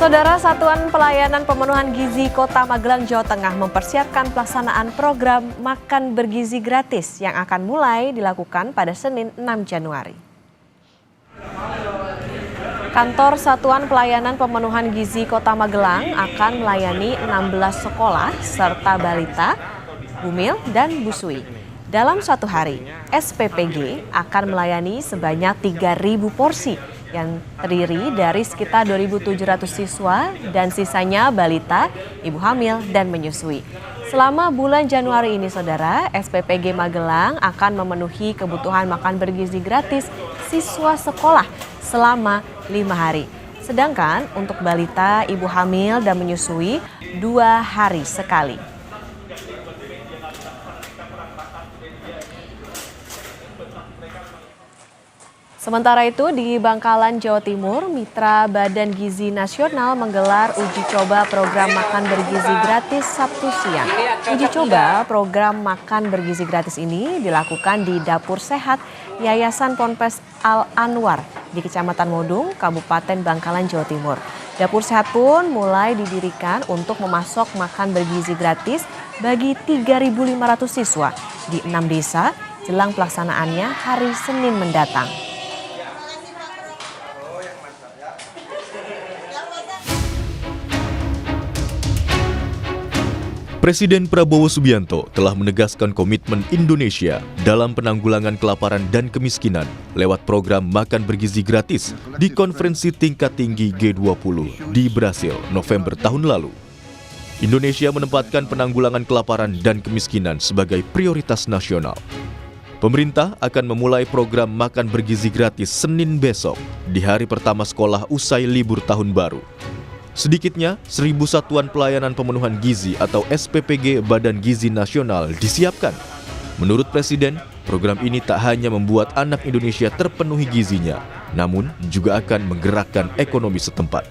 Saudara, Satuan Pelayanan Pemenuhan Gizi Kota Magelang, Jawa Tengah mempersiapkan pelaksanaan program Makan Bergizi Gratis yang akan mulai dilakukan pada Senin 6 Januari. Kantor Satuan Pelayanan Pemenuhan Gizi Kota Magelang akan melayani 16 sekolah serta balita, bumil, dan busui. Dalam satu hari, SPPG akan melayani sebanyak 3.000 porsi yang terdiri dari sekitar 2.700 siswa dan sisanya balita, ibu hamil, dan menyusui. Selama bulan Januari ini, saudara, SPPG Magelang akan memenuhi kebutuhan makan bergizi gratis siswa sekolah selama 5 hari. Sedangkan untuk balita, ibu hamil, dan menyusui 2 hari sekali. Sementara itu, di Bangkalan, Jawa Timur, Mitra Badan Gizi Nasional menggelar uji coba program makan bergizi gratis Sabtu siang. Uji coba program makan bergizi gratis ini dilakukan di Dapur Sehat Yayasan Ponpes Al Anwar di Kecamatan Modung, Kabupaten Bangkalan, Jawa Timur. Dapur Sehat pun mulai didirikan untuk memasok makan bergizi gratis bagi 3.500 siswa di 6 desa jelang pelaksanaannya hari Senin mendatang. Presiden Prabowo Subianto telah menegaskan komitmen Indonesia dalam penanggulangan kelaparan dan kemiskinan lewat program makan bergizi gratis di konferensi tingkat tinggi G20 di Brasil November tahun lalu. Indonesia menempatkan penanggulangan kelaparan dan kemiskinan sebagai prioritas nasional. Pemerintah akan memulai program makan bergizi gratis Senin besok di hari pertama sekolah usai libur tahun baru. Sedikitnya 1.000 satuan pelayanan pemenuhan gizi atau SPPG Badan Gizi Nasional disiapkan. Menurut Presiden, program ini tak hanya membuat anak Indonesia terpenuhi gizinya, namun juga akan menggerakkan ekonomi setempat.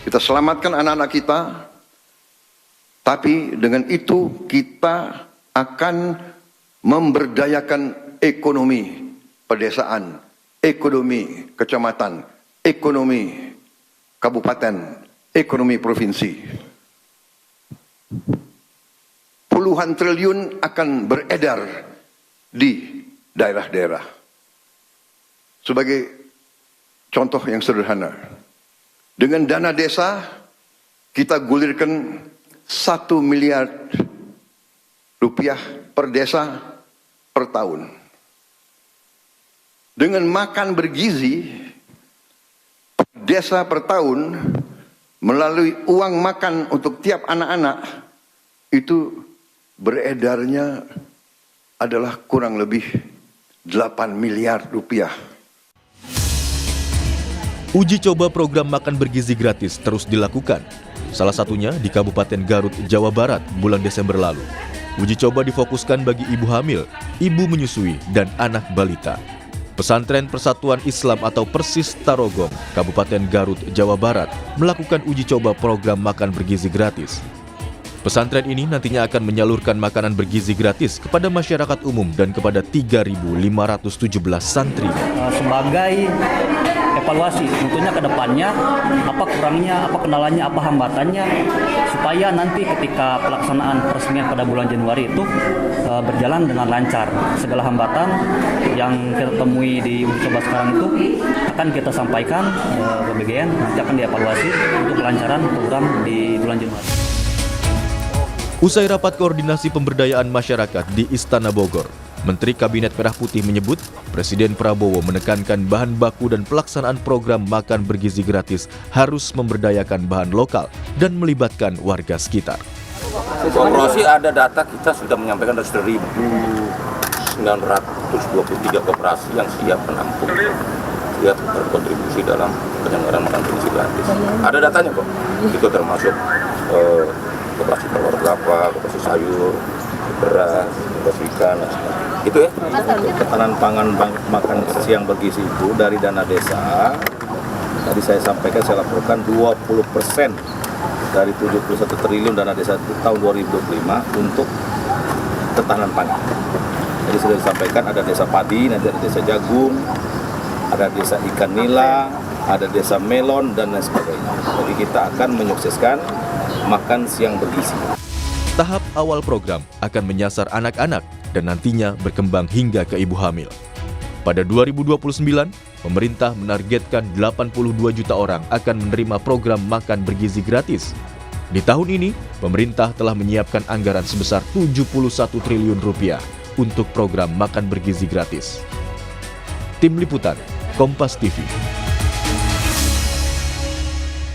Kita selamatkan anak-anak kita, tapi dengan itu kita akan memberdayakan ekonomi pedesaan, ekonomi kecamatan, ekonomi kabupaten, ekonomi provinsi. Puluhan triliun akan beredar di daerah-daerah. Sebagai contoh yang sederhana, dengan dana desa kita gulirkan 1 miliar rupiah per desa per tahun. Dengan makan bergizi desa per tahun melalui uang makan untuk tiap anak-anak itu beredarnya adalah kurang lebih 8 miliar rupiah. Uji coba program makan bergizi gratis terus dilakukan. Salah satunya di Kabupaten Garut, Jawa Barat bulan Desember lalu. Uji coba difokuskan bagi ibu hamil, ibu menyusui, dan anak balita. Pesantren Persatuan Islam atau Persis Tarogong, Kabupaten Garut, Jawa Barat, melakukan uji coba program makan bergizi gratis. Pesantren ini nantinya akan menyalurkan makanan bergizi gratis kepada masyarakat umum dan kepada 3.517 santri. Sebagai evaluasi tentunya ke depannya, apa kurangnya, apa kendalanya, apa hambatannya, supaya nanti ketika pelaksanaan peresmian pada bulan Januari itu berjalan dengan lancar. Segala hambatan yang kita temui di uji coba sekarang itu akan kita sampaikan ke BGN, nanti akan dievaluasi untuk kelancaran program di bulan Januari. Usai rapat koordinasi pemberdayaan masyarakat di Istana Bogor, Menteri Kabinet Merah Putih menyebut Presiden Prabowo menekankan bahan baku dan pelaksanaan program makan bergizi gratis harus memberdayakan bahan lokal dan melibatkan warga sekitar. Kooperasi ada data kita sudah menyampaikan ada 1.923 kooperasi yang siap menampung, siap berkontribusi dalam penyelenggaraan makan bergizi gratis. Ada datanya kok, itu termasuk kooperasi telur kelapa, kooperasi sayur, beras, kooperasi ikan, itu ya. Ketahanan pangan makan siang bergizi itu dari dana desa, tadi saya sampaikan, saya laporkan 20% dari 71 triliun dana desa tahun 2025 untuk ketahanan pangan. Jadi sudah disampaikan ada desa padi, nanti ada desa jagung, ada desa ikan nila, ada desa melon dan lain sebagainya. Jadi kita akan menyukseskan makan siang bergizi. Tahap awal program akan menyasar anak-anak dan nantinya berkembang hingga ke ibu hamil. Pada 2029, pemerintah menargetkan 82 juta orang akan menerima program makan bergizi gratis. Di tahun ini, pemerintah telah menyiapkan anggaran sebesar 71 triliun rupiah untuk program makan bergizi gratis. Tim Liputan, Kompas TV.